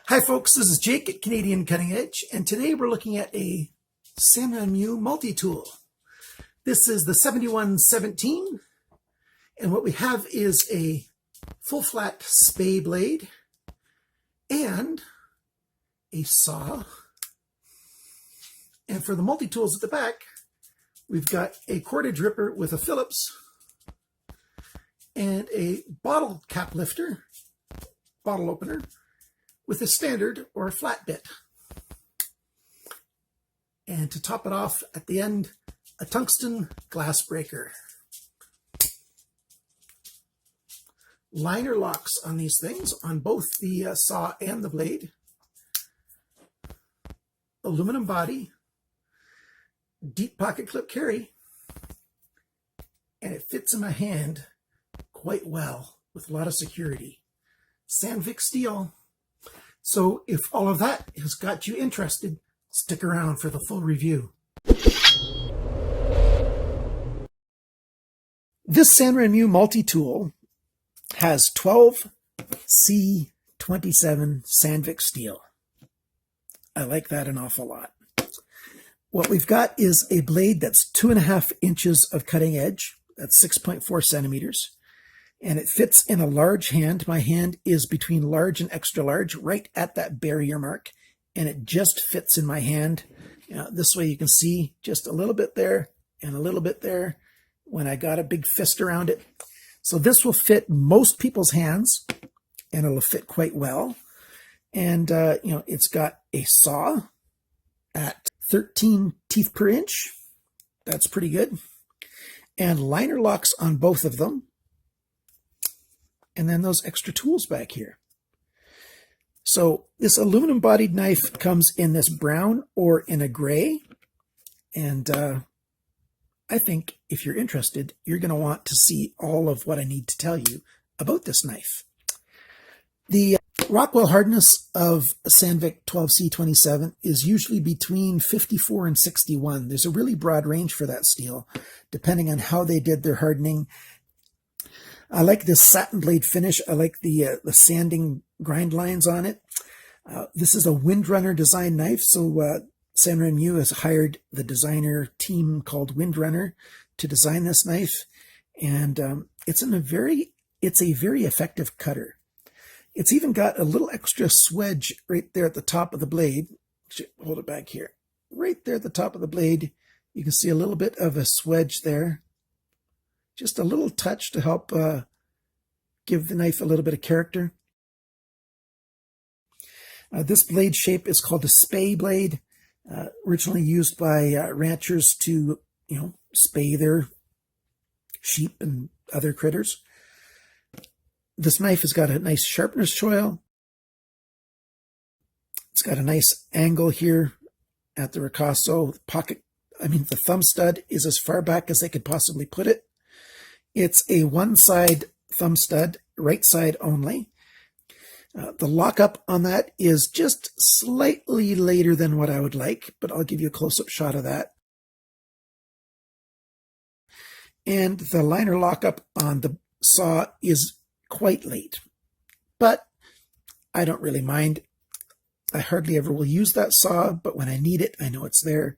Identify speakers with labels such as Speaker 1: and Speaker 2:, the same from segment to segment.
Speaker 1: Hi folks, this is Jake at Canadian Cutting Edge, and today we're looking at a Sanrenmu Multitool. This is the 7117, and what we have is a full flat spay blade and a saw. And for the multi-tools at the back, we've got a cordage ripper with a Phillips and a bottle cap lifter, bottle opener, with a standard or a flat bit. And to top it off at the end, a tungsten glass breaker. Liner locks on these things, on both the saw and the blade. Aluminum body, deep pocket clip carry, and it fits in my hand quite well with a lot of security. Sandvik steel. So if all of that has got you interested, stick around for the full review. This Sanrenmu multi-tool has 12C27 Sandvik steel. I like that an awful lot. What we've got is a blade that's 2.5 inches of cutting edge. That's 6.4 centimeters. And it fits in a large hand. My hand is between large and extra large, right at that barrier mark. And it just fits in my hand. This way you can see just a little bit there and a little bit there when I got a big fist around it. So this will fit most people's hands, and it'll fit quite well. And, it's got a saw at 13 teeth per inch. That's pretty good. And liner locks on both of them. And then those extra tools back here. So this aluminum bodied knife comes in this brown or in a gray. And I think if you're interested, you're going to want to see all of what I need to tell you about this knife. The Rockwell hardness of Sandvik 12C27 is usually between 54 and 61. There's a really broad range for that steel, depending on how they did their hardening. I like this satin blade finish. I like the sanding grind lines on it. This is a Windrunner design knife, so Sanrenmu has hired the designer team called Windrunner to design this knife, and it's a very effective cutter. It's even got a little extra swedge right there at the top of the blade. Hold it back here. Right there at the top of the blade, you can see a little bit of a swedge there. Just a little touch to help give the knife a little bit of character. This blade shape is called a spay blade, originally used by ranchers to, spay their sheep and other critters. This knife has got a nice sharpness choil. It's got a nice angle here at the ricasso. The thumb stud is as far back as they could possibly put it. It's a one-side thumb stud, right side only. The lockup on that is just slightly later than what I would like, but I'll give you a close-up shot of that. And the liner lockup on the saw is quite late, but I don't really mind. I hardly ever will use that saw, but when I need it, I know it's there.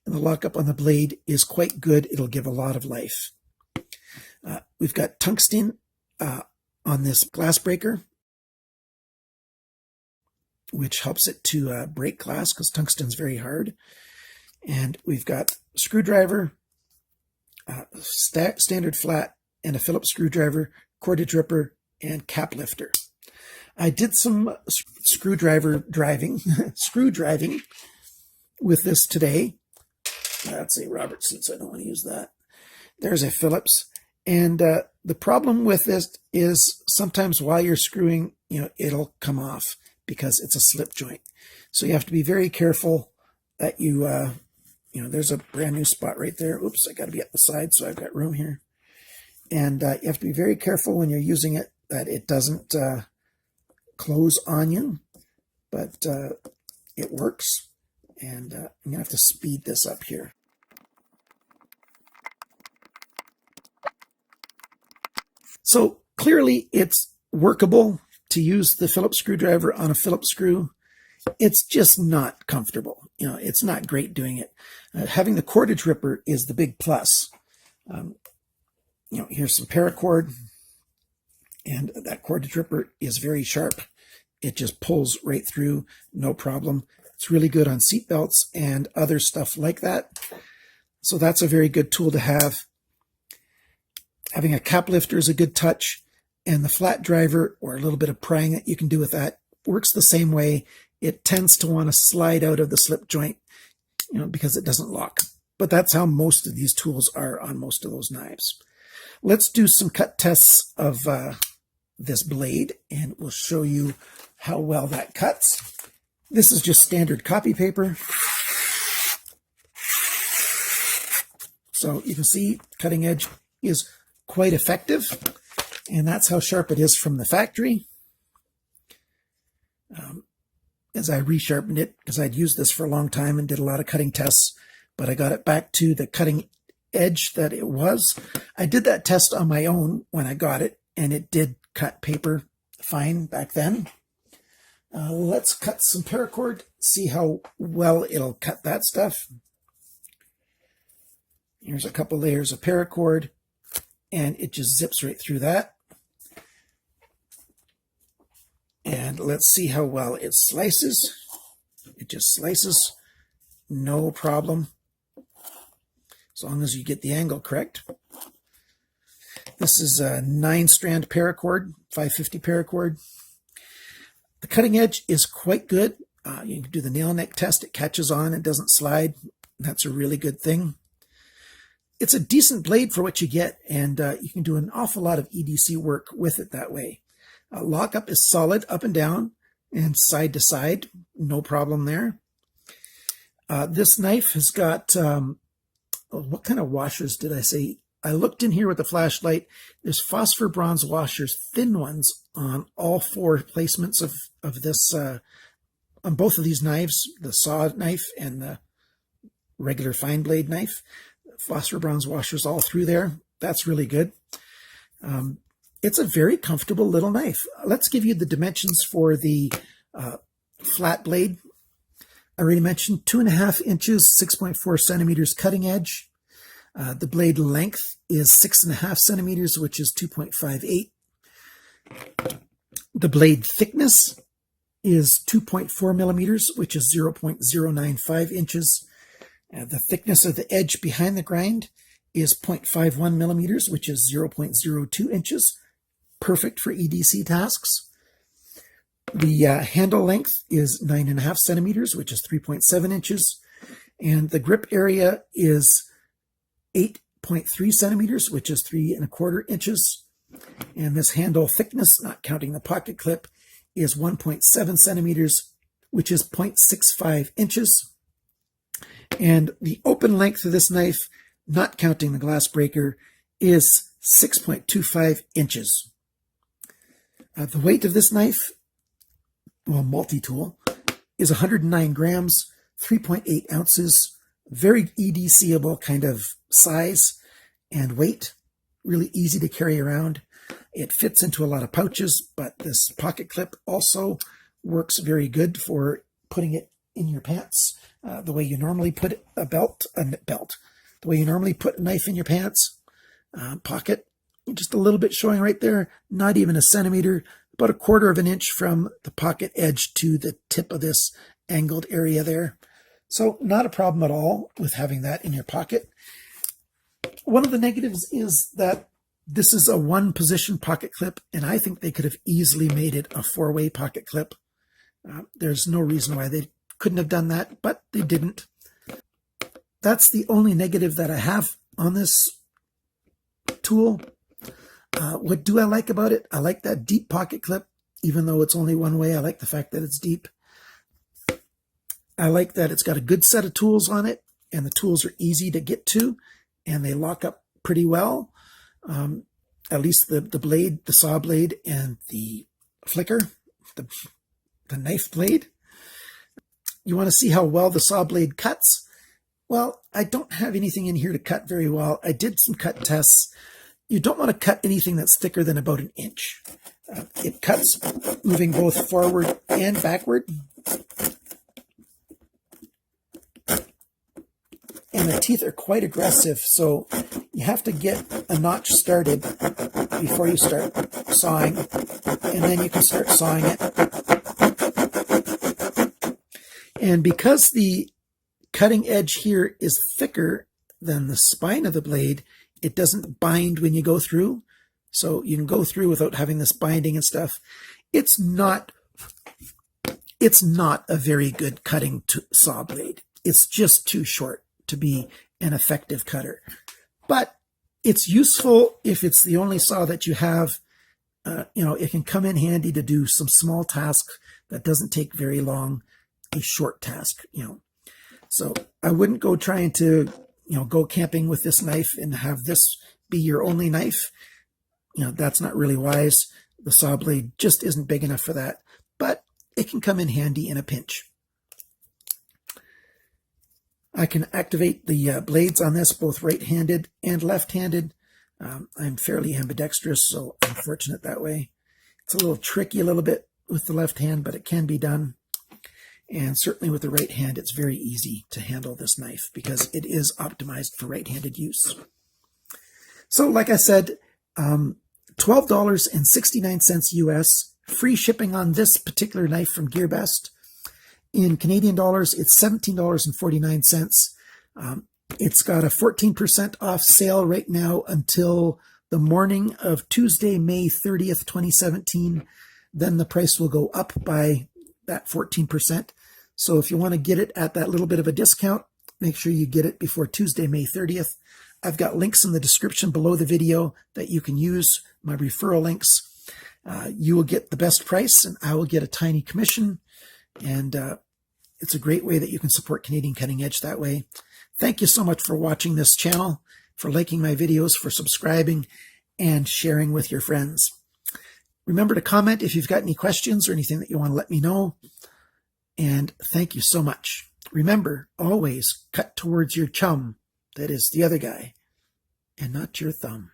Speaker 1: And the lockup on the blade is quite good. It'll give a lot of life. We've got tungsten on this glass breaker, which helps it to break glass because tungsten's very hard. And we've got screwdriver, standard flat, and a Phillips screwdriver, cordage ripper, and cap lifter. I did some screw driving with this today. That's a Robertson, so I don't want to use that. There's a Phillips. And the problem with this is sometimes while you're screwing, it'll come off because it's a slip joint. So you have to be very careful that you, there's a brand new spot right there. Oops, I got to be at the side, so I've got room here. And you have to be very careful when you're using it that it doesn't close on you, but it works. And I'm going to have to speed this up here. So clearly it's workable. to use the Phillips screwdriver on a Phillips screw, it's just not comfortable. It's not great doing it. Having the cordage ripper is the big plus. Here's some paracord, and that cordage ripper is very sharp. It just pulls right through, no problem. It's really good on seat belts and other stuff like that. So that's a very good tool to have. Having a cap lifter is a good touch, and the flat driver, or a little bit of prying that you can do with that, works the same way. It tends to want to slide out of the slip joint, because it doesn't lock. But that's how most of these tools are on most of those knives. Let's do some cut tests of this blade, and we'll show you how well that cuts. This is just standard copy paper. So you can see cutting edge is quite effective, and that's how sharp it is from the factory. As I resharpened it, because I'd used this for a long time and did a lot of cutting tests, but I got it back to the cutting edge that it was. I did that test on my own when I got it, and it did cut paper fine back then. Let's cut some paracord, see how well it'll cut that stuff. Here's a couple layers of paracord, and it just zips right through that. And let's see how well it slices. It just slices, no problem, as long as you get the angle correct. This is a 9-strand paracord, 550 paracord. The cutting edge is quite good. You can do the nail neck test. It catches on, it doesn't slide. That's a really good thing. It's a decent blade for what you get, and you can do an awful lot of EDC work with it that way. Lockup is solid up and down and side to side, no problem there. This knife has got, what kind of washers did I say? I looked in here with the flashlight. There's phosphor bronze washers, thin ones, on all 4 placements of this, on both of these knives, the saw knife and the regular fine blade knife. Phosphor bronze washers all through there. That's really good. It's a very comfortable little knife. Let's give you the dimensions for the flat blade. I already mentioned 2.5 inches, 6.4 centimeters cutting edge. The blade length is 6.5 centimeters, which is 2.58. The blade thickness is 2.4 millimeters, which is 0.095 inches. The thickness of the edge behind the grind is 0.51 millimeters, which is 0.02 inches. Perfect for EDC tasks. The handle length is 9.5 centimeters, which is 3.7 inches. And the grip area is 8.3 centimeters, which is 3.25 inches. And this handle thickness, not counting the pocket clip, is 1.7 centimeters, which is 0.65 inches. And the open length of this knife, not counting the glass breaker, is 6.25 inches. The weight of this knife, well, multi-tool, is 109 grams, 3.8 ounces, very EDCable kind of size and weight, really easy to carry around. It fits into a lot of pouches, but this pocket clip also works very good for putting it in your pants, the way you normally put the way you normally put a knife in your pants pocket. Just a little bit showing right there, not even a centimeter, about 1/4 of an inch from the pocket edge to the tip of this angled area there. So not a problem at all with having that in your pocket. One of the negatives is that this is a 1-position pocket clip, and I think they could have easily made it a 4-way pocket clip. There's no reason why they couldn't have done that, but they didn't. That's the only negative that I have on this tool. What do I like about it? I like that deep pocket clip, even though it's only 1 way. I like the fact that it's deep. I like that it's got a good set of tools on it, and the tools are easy to get to, and they lock up pretty well. At least the blade, the saw blade, and the flicker, the knife blade. You want to see how well the saw blade cuts? Well, I don't have anything in here to cut very well. I did some cut tests. You don't want to cut anything that's thicker than about 1 inch. It cuts moving both forward and backward. And the teeth are quite aggressive, so you have to get a notch started before you start sawing, and then you can start sawing it. And because the cutting edge here is thicker than the spine of the blade, it doesn't bind when you go through, so you can go through without having this binding and stuff. It's not a very good cutting saw blade. It's just too short to be an effective cutter. But it's useful if it's the only saw that you have. It can come in handy to do some small tasks that doesn't take very long, a short task, So I wouldn't go trying to, go camping with this knife and have this be your only knife. That's not really wise. The saw blade just isn't big enough for that, but it can come in handy in a pinch. I can activate the blades on this, both right-handed and left-handed. I'm fairly ambidextrous, so I'm fortunate that way. It's a little tricky a little bit with the left hand, but it can be done. And certainly with the right hand, it's very easy to handle this knife because it is optimized for right-handed use. So like I said, $12.69 US, free shipping on this particular knife from GearBest. In Canadian dollars, it's $17.49. It's got a 14% off sale right now until the morning of Tuesday, May 30th, 2017. Then the price will go up by that 14%. So if you want to get it at that little bit of a discount, make sure you get it before Tuesday, May 30th. I've got links in the description below the video that you can use, my referral links. You will get the best price and I will get a tiny commission. And it's a great way that you can support Canadian Cutting Edge that way. Thank you so much for watching this channel, for liking my videos, for subscribing, and sharing with your friends. Remember to comment if you've got any questions or anything that you want to let me know. And thank you so much. Remember, always cut towards your chum, that is the other guy, and not your thumb.